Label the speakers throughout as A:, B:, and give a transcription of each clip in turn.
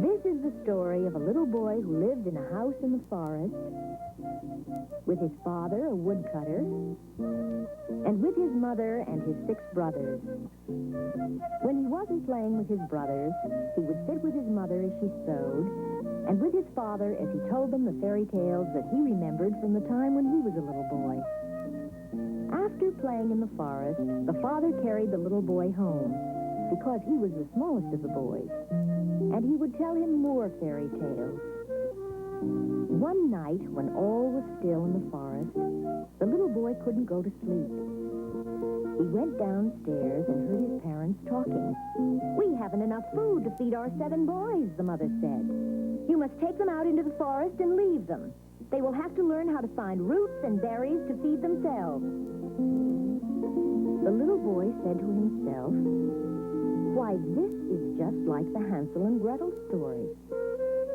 A: This is the story of a little boy who lived in a house in the forest with his father, a woodcutter, and with his mother and his 6 brothers. When he wasn't playing with his brothers, he would sit with his mother as she sewed, and with his father as he told them the fairy tales that he remembered from the time when he was a little boy. After playing in the forest, the father carried the little boy home, because he was the smallest of the boys, and he would tell him more fairy tales. One night, when all was still in the forest, the little boy couldn't go to sleep. He went downstairs and heard his parents talking. "We haven't enough food to feed our 7 boys," the mother said. "You must take them out into the forest and leave them. They will have to learn how to find roots and berries to feed themselves." The little boy said to himself, "Why, this is just like the Hansel and Gretel story."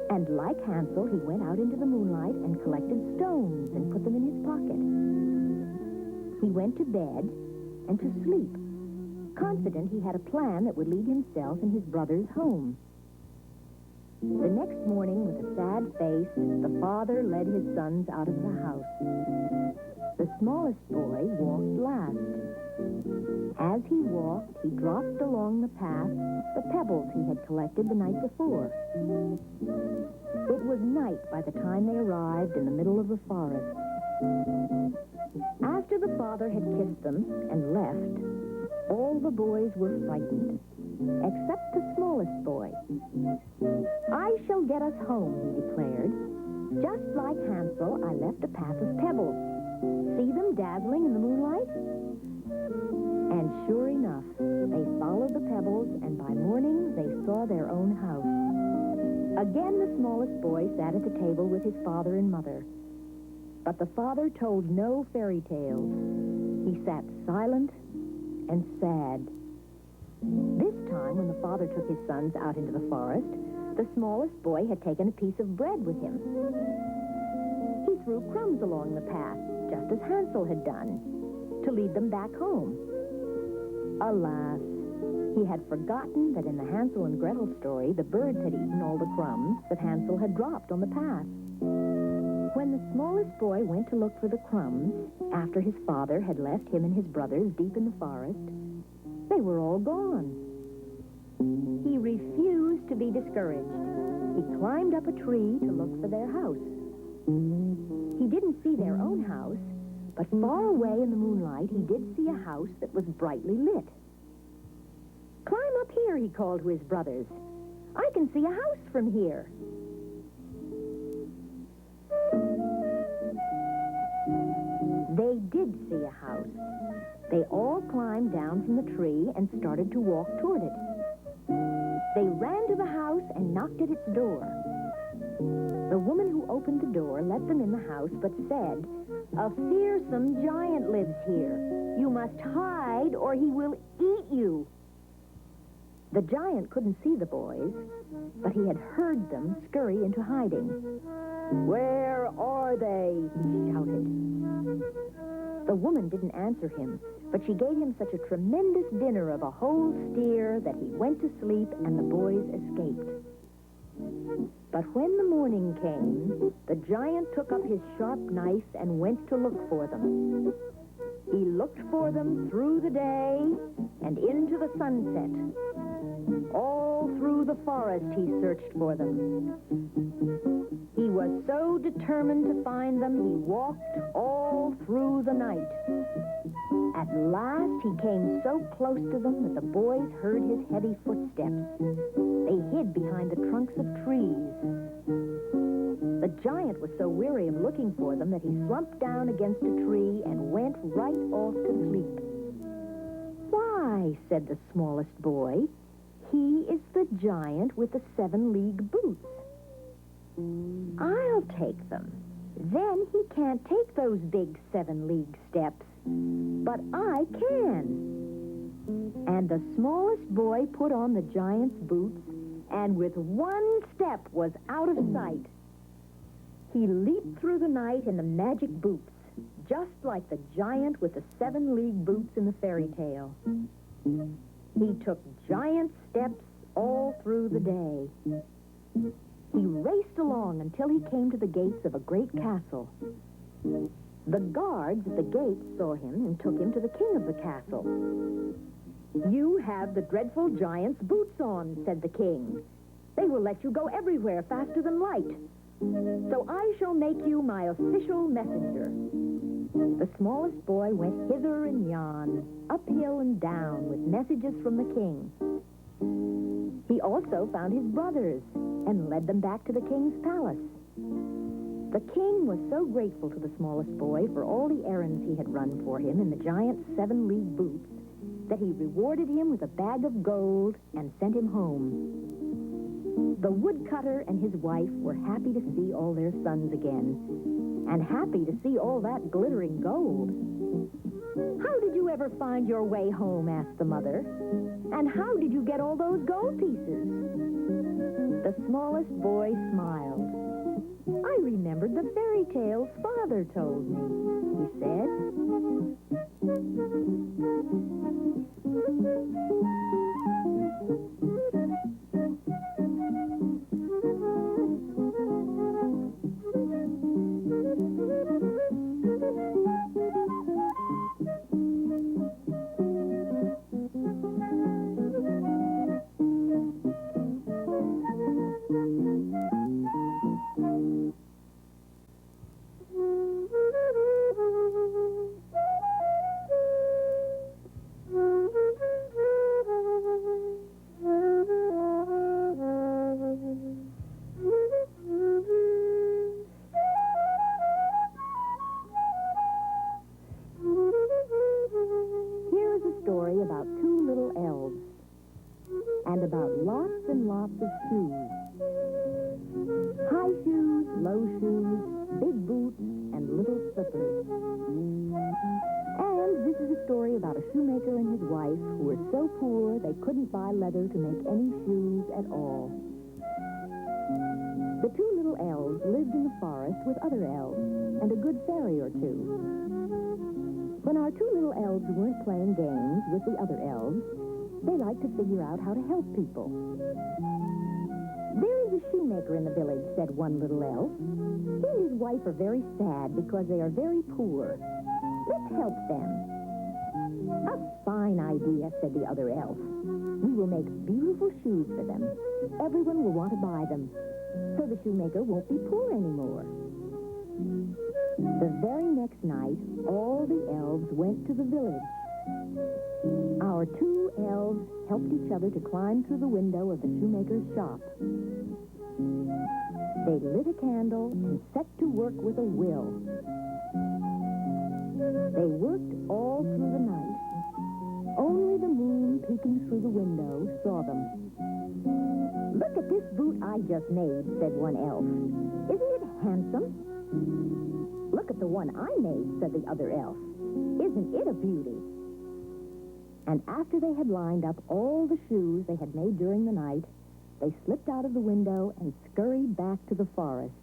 A: And like Hansel, he went out into the moonlight and collected stones and put them in his pocket. He went to bed and to sleep, confident he had a plan that would lead himself and his brothers home. The next morning, with a sad face, the father led his sons out of the house. The smallest boy walked last. As he walked, he dropped along the path the pebbles he had collected the night before. It was night by the time they arrived in the middle of the forest. After the father had kissed them and left, all the boys were frightened, except the smallest boy. "I shall get us home," he declared. "Just like Hansel, I left a path of pebbles. See them dazzling in the moonlight?" And sure enough, they followed the pebbles, and by morning they saw their own house. Again, the smallest boy sat at the table with his father and mother. But the father told no fairy tales. He sat silent and sad. This time, when the father took his sons out into the forest, the smallest boy had taken a piece of bread with him. He threw crumbs along the path, just as Hansel had done, to lead them back home. Alas, he had forgotten that in the Hansel and Gretel story, the birds had eaten all the crumbs that Hansel had dropped on the path. When the smallest boy went to look for the crumbs, after his father had left him and his brothers deep in the forest, they were all gone. He refused to be discouraged. He climbed up a tree to look for their house. He didn't see their own house, but far away in the moonlight, he did see a house that was brightly lit. "Climb up here," he called to his brothers. "I can see a house from here." They did see a house. They all climbed down from the tree and started to walk toward it. They ran to the house and knocked at its door. The woman who opened the door let them in the house, but said, "A fearsome giant lives here. You must hide or he will eat you." The giant couldn't see the boys, but he had heard them scurry into hiding. "Where are they?" he shouted. The woman didn't answer him, but she gave him such a tremendous dinner of a whole steer that he went to sleep and the boys escaped. But when the morning came, the giant took up his sharp knife and went to look for them. He looked for them through the day and into the sunset. All through the forest he searched for them. He was so determined to find them, he walked all through the night. At last, he came so close to them that the boys heard his heavy footsteps. They hid behind the trunks of trees. The giant was so weary of looking for them that he slumped down against a tree and went right off to sleep. "Why," said the smallest boy, "he is the giant with the 7-league boots. I'll take them. Then he can't take those big 7-league steps. But I can." And the smallest boy put on the giant's boots and with one step was out of sight. He leaped through the night in the magic boots, just like the giant with the 7-league boots in the fairy tale. He took giant steps all through the day. He raced along until he came to the gates of a great castle. The guards at the gates saw him and took him to the king of the castle. "You have the dreadful giant's boots on," said the king. "They will let you go everywhere faster than light. So I shall make you my official messenger." The smallest boy went hither and yon, uphill and down, with messages from the king. He also found his brothers and led them back to the king's palace. The king was so grateful to the smallest boy for all the errands he had run for him in the giant's 7-league boots that he rewarded him with a bag of gold and sent him home. The woodcutter and his wife were happy to see all their sons again, and happy to see all that glittering gold. "How did you ever find your way home?" asked the mother. "And how did you get all those gold pieces?" The smallest boy smiled. "I remembered the fairy tales Father told me," he said. And about lots and lots of shoes. High shoes, low shoes, big boots, and little slippers. And this is a story about a shoemaker and his wife who were so poor they couldn't buy leather to make any shoes at all. The two little elves lived in the forest with other elves and a good fairy or two. When our two little elves weren't playing games with the other elves, they liked to figure out how to help people. "There is a shoemaker in the village," said one little elf. "He and his wife are very sad because they are very poor. Let's help them." "A fine idea," said the other elf. "We will make beautiful shoes for them. Everyone will want to buy them, so the shoemaker won't be poor anymore." The very next night, all the elves went to the village. Our two elves helped each other to climb through the window of the shoemaker's shop. They lit a candle and set to work with a will. They worked all through the night. Only the moon peeking through the window saw them. "Look at this boot I just made," said one elf. "Isn't it handsome?" "Look at the one I made," said the other elf. "Isn't it a beauty?" And after they had lined up all the shoes they had made during the night, they slipped out of the window and scurried back to the forest.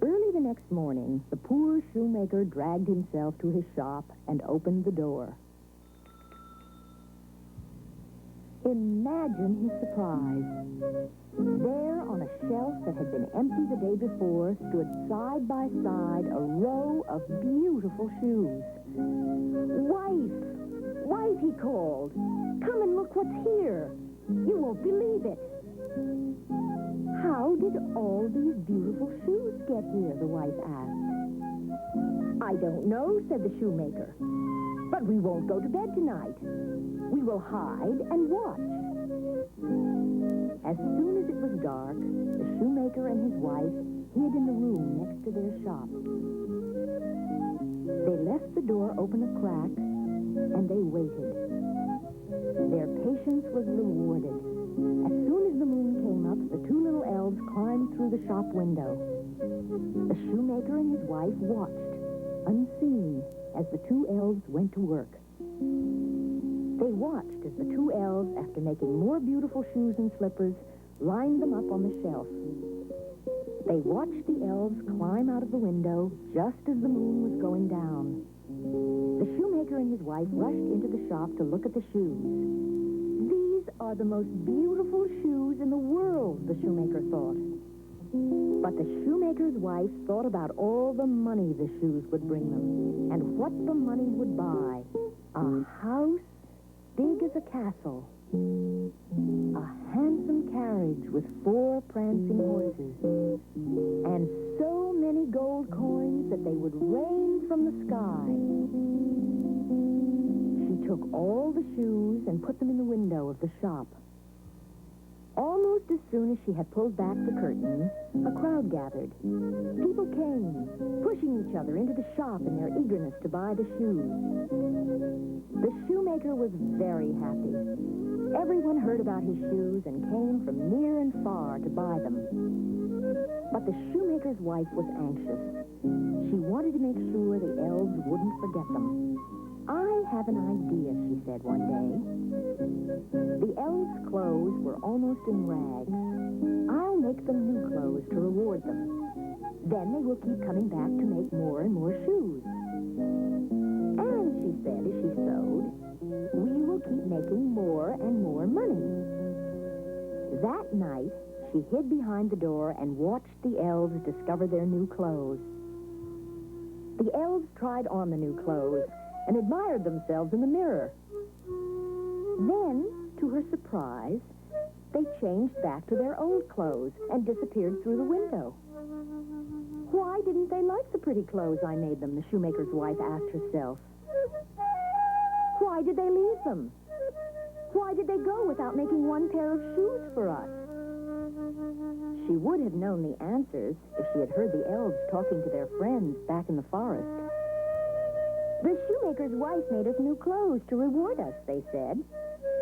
A: Early the next morning, the poor shoemaker dragged himself to his shop and opened the door. Imagine his surprise. There on a shelf that had been empty the day before stood side by side a row of beautiful shoes. "Wife! Wife," he called, "come and look what's here. You won't believe it." "How did all these beautiful shoes get here?" the wife asked. "I don't know," said the shoemaker. "But we won't go to bed tonight. We will hide and watch." As soon as it was dark, the shoemaker and his wife hid in the room next to their shop. They left the door open a crack, and they waited. Their patience was rewarded. As soon as the moon came up, the two little elves climbed through the shop window. The shoemaker and his wife watched, unseen, as the two elves went to work. They watched as the two elves, after making more beautiful shoes and slippers, lined them up on the shelf. They watched the elves climb out of the window just as the moon was going down. The shoemaker and his wife rushed into the shop to look at the shoes. These are the most beautiful shoes in the world, the shoemaker thought. But the shoemaker's wife thought about all the money the shoes would bring them and what the money would buy. A house big as a castle. A handsome carriage with 4 prancing horses. And so many gold coins that they would rain from the sky. She took all the shoes and put them in the window of the shop. Almost as soon as she had pulled back the curtains, a crowd gathered. People came, pushing each other into the shop in their eagerness to buy the shoes. The shoemaker was very happy. Everyone heard about his shoes and came from near and far to buy them. But the shoemaker's wife was anxious. She wanted to make sure the elves wouldn't forget them. I have an idea, she said one day. The elves' clothes were almost in rags. I'll make them new clothes to reward them. Then they will keep coming back to make more and more shoes. And, she said as she sewed, we will keep making more and more money. That night, she hid behind the door and watched the elves discover their new clothes. The elves tried on the new clothes and admired themselves in the mirror. Then, to her surprise, they changed back to their old clothes and disappeared through the window. Why didn't they like the pretty clothes I made them, the shoemaker's wife asked herself. Why did they leave them? Why did they go without making one pair of shoes for us? She would have known the answers if she had heard the elves talking to their friends back in the forest. The shoemaker's wife made us new clothes to reward us, they said.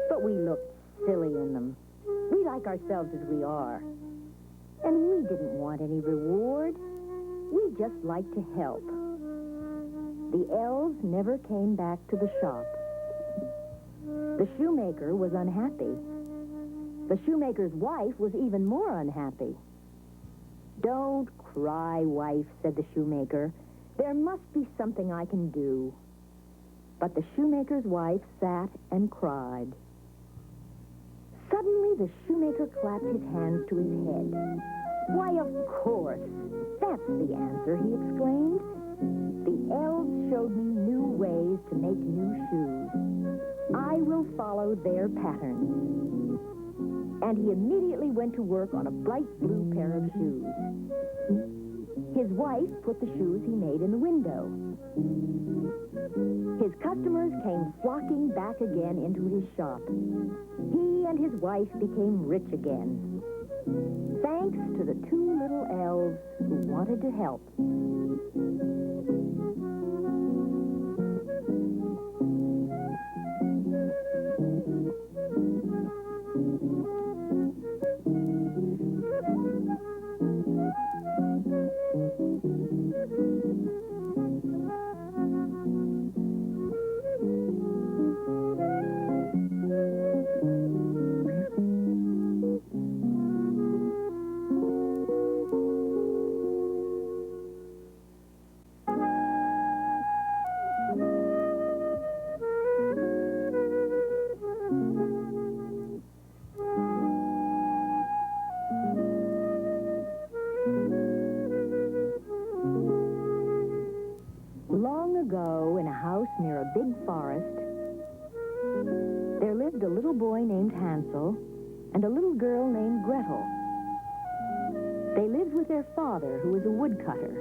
A: But we looked silly in them. We like ourselves as we are. And we didn't want any reward. We just liked to help. The elves never came back to the shop. The shoemaker was unhappy. The shoemaker's wife was even more unhappy. Don't cry, wife, said the shoemaker. There must be something I can do. But the shoemaker's wife sat and cried. Suddenly, the shoemaker clapped his hands to his head. Why, of course. That's the answer, he exclaimed. The elves showed me new ways to make new shoes. I will follow their pattern. And he immediately went to work on a bright blue pair of shoes. His wife put the shoes he made in the window. His customers came flocking back again into his shop. He and his wife became rich again, thanks to the 2 little elves who wanted to help. Long ago, in a house near a big forest, there lived a little boy named Hansel and a little girl named Gretel. They lived with their father, who was a woodcutter,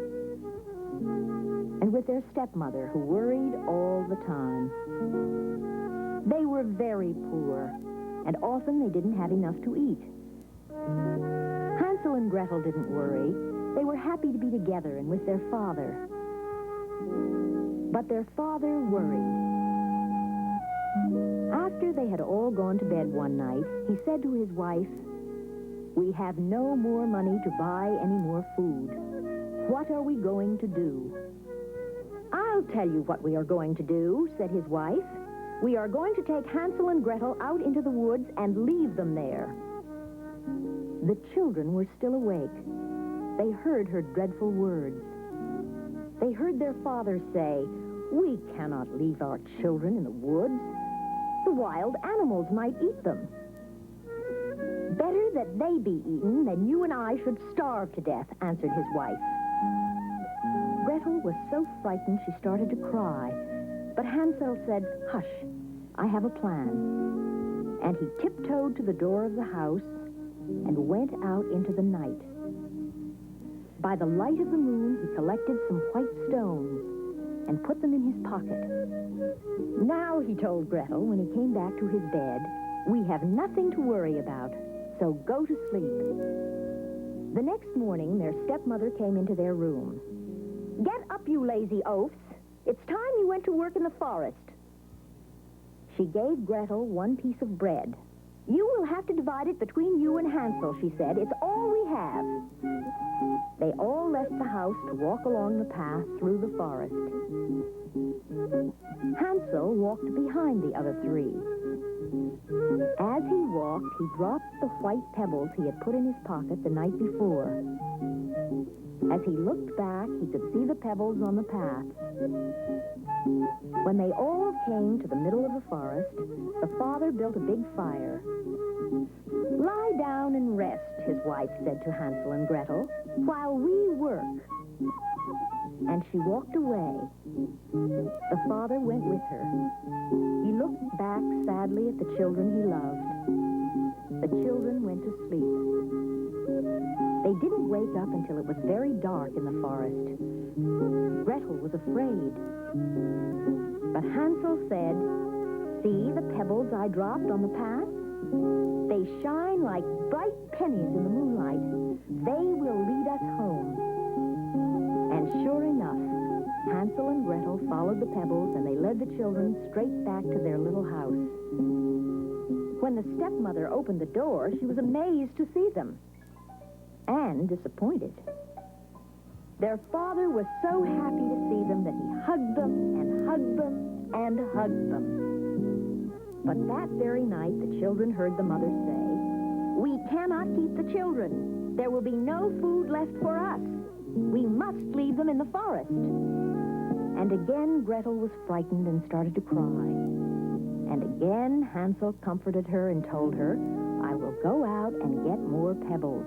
A: and with their stepmother, who worried all the time. They were very poor, and often they didn't have enough to eat. Hansel and Gretel didn't worry. They were happy to be together and with their father. But their father worried. After they had all gone to bed one night, he said to his wife, "We have no more money to buy any more food. What are we going to do?" "I'll tell you what we are going to do," said his wife. We are going to take Hansel and Gretel out into the woods and leave them there. The children were still awake. They heard her dreadful words. They heard their father say, "We cannot leave our children in the woods. The wild animals might eat them. Better that they be eaten than you and I should starve to death," answered his wife. Gretel was so frightened she started to cry, but Hansel said, "Hush, I have a plan." And he tiptoed to the door of the house and went out into the night. By the light of the moon, he collected some white stones and put them in his pocket. "Now," he told Gretel when he came back to his bed, "we have nothing to worry about, so go to sleep." The next morning, their stepmother came into their room. "Get up, you lazy oafs. It's time you went to work in the forest." She gave Gretel one piece of bread. "You will have to divide it between you and Hansel," she said. "It's all we have." They all left the house to walk along the path through the forest. Hansel walked behind the other three. As he walked, he dropped the white pebbles he had put in his pocket the night before. As he looked back, he could see the pebbles on the path. When they all came to the middle of the forest, the father built a big fire. "Lie down and rest," his wife said to Hansel and Gretel, "while we work." And she walked away. The father went with her. He looked back sadly at the children he loved. The children went to sleep. They didn't wake up until it was very dark in the forest. Gretel was afraid. But Hansel said, "See the pebbles I dropped on the path? They shine like bright pennies in the moonlight. They will lead us home." And sure enough, Hansel and Gretel followed the pebbles, and they led the children straight back to their little house. When the stepmother opened the door, she was amazed to see them, and disappointed. Their father was so happy to see them that he hugged them and hugged them and hugged them. But that very night, the children heard the mother say, "We cannot keep the children. There will be no food left for us. We must leave them in the forest." And again, Gretel was frightened and started to cry. And again, Hansel comforted her and told her, "I will go out and get more pebbles."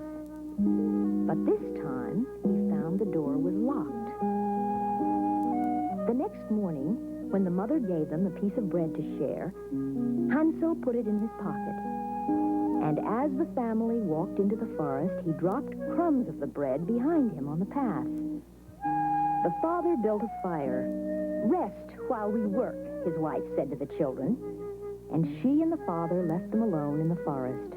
A: But this time, he found the door was locked. The next morning, when the mother gave them a piece of bread to share, Hansel put it in his pocket. And as the family walked into the forest, he dropped crumbs of the bread behind him on the path. The father built a fire. "Rest while we work," his wife said to the children. And she and the father left them alone in the forest.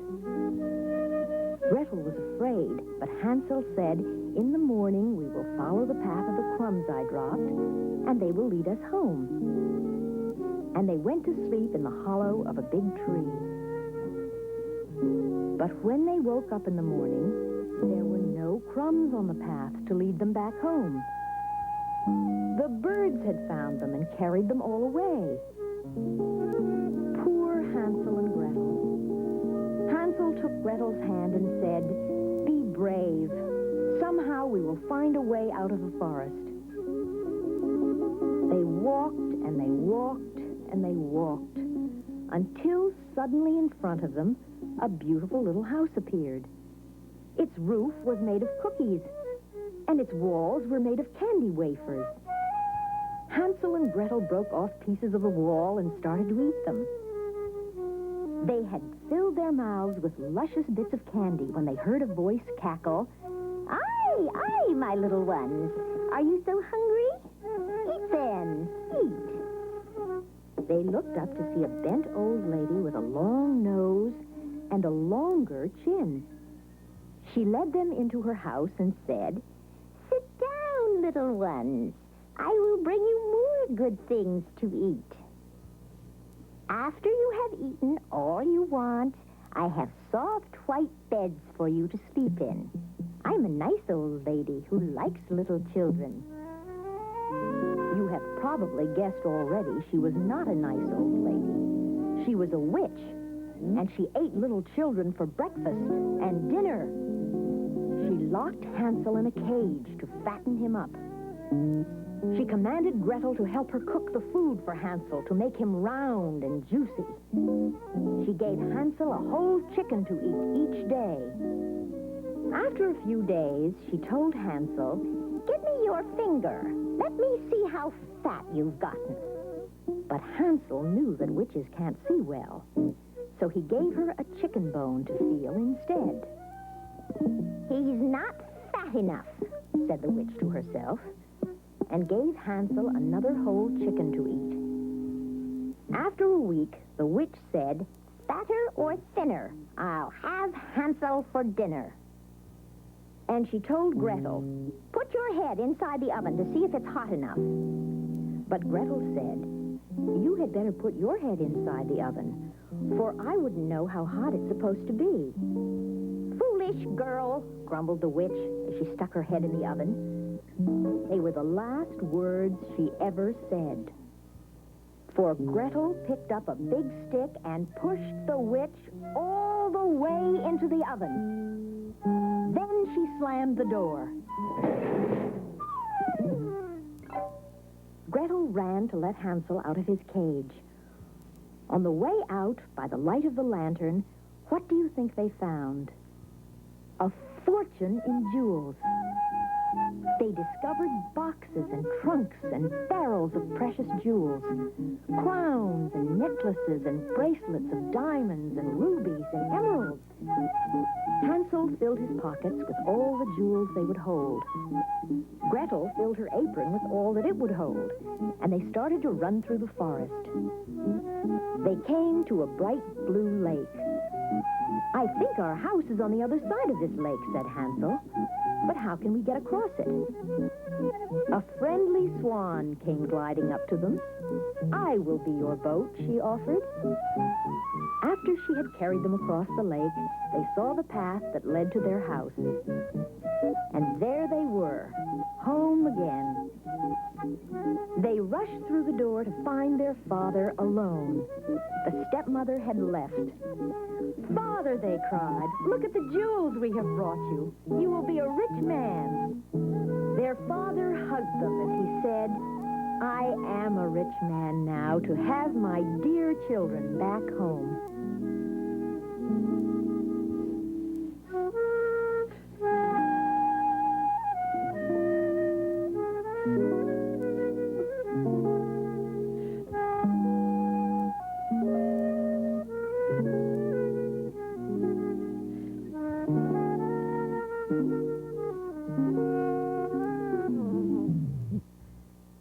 A: Gretel was afraid, but Hansel said, "In the morning we will follow the path of the crumbs I dropped, and they will lead us home." And they went to sleep in the hollow of a big tree. But when they woke up in the morning, there were no crumbs on the path to lead them back home. The birds had found them and carried them all away. Poor Hansel and Gretel. Hansel took Gretel's hand and said, "Be brave. Somehow we will find a way out of the forest." They walked and they walked and they walked, until suddenly in front of them, a beautiful little house appeared. Its roof was made of cookies, and its walls were made of candy wafers. Hansel and Gretel broke off pieces of the wall and started to eat them. They had filled their mouths with luscious bits of candy when they heard a voice cackle, "Aye, aye, my little ones. Are you so hungry? Eat then, eat." They looked up to see a bent old lady with a long nose and a longer chin. She led them into her house and said, "Sit down, little ones. I will bring you more good things to eat. After you have eaten all you want, I have soft white beds for you to sleep in. I'm a nice old lady who likes little children. You have probably guessed already, she was not a nice old lady. She was a witch, and she ate little children for breakfast and dinner. She locked Hansel in a cage to fatten him up. She commanded Gretel to help her cook the food for Hansel to make him round and juicy. She gave Hansel a whole chicken to eat each day. After a few days, she told Hansel, "Give me your finger. Let me see how fat you've gotten." But Hansel knew that witches can't see well, so he gave her a chicken bone to feel instead. "He's not fat enough," said the witch to herself, and gave Hansel another whole chicken to eat. After a week, the witch said, "Fatter or thinner, I'll have Hansel for dinner." And she told Gretel, "Put your head inside the oven to see if it's hot enough." But Gretel said, "You had better put your head inside the oven, for I wouldn't know how hot it's supposed to be." "Foolish girl," grumbled the witch as she stuck her head in the oven. They were the last words she ever said. For Gretel picked up a big stick and pushed the witch all the way into the oven. Then she slammed the door. Gretel ran to let Hansel out of his cage. On the way out, by the light of the lantern, what do you think they found? A fortune in jewels. They discovered boxes and trunks and barrels of precious jewels, crowns and necklaces and bracelets of diamonds and rubies and emeralds. Hansel filled his pockets with all the jewels they would hold. Gretel filled her apron with all that it would hold, and they started to run through the forest. They came to a bright blue lake. "I think our house is on the other side of this lake," said Hansel. "But how can we get across it?" A friendly swan came gliding up to them. "I will be your boat," she offered. After she had carried them across the lake, they saw the path that led to their house. And there they were, home again. They rushed through the door to find their father alone. The stepmother had left. "Father," they cried, "look at the jewels we have brought you. You will be a rich man." Their father hugged them as he said, "I am a rich man now to have my dear children back home.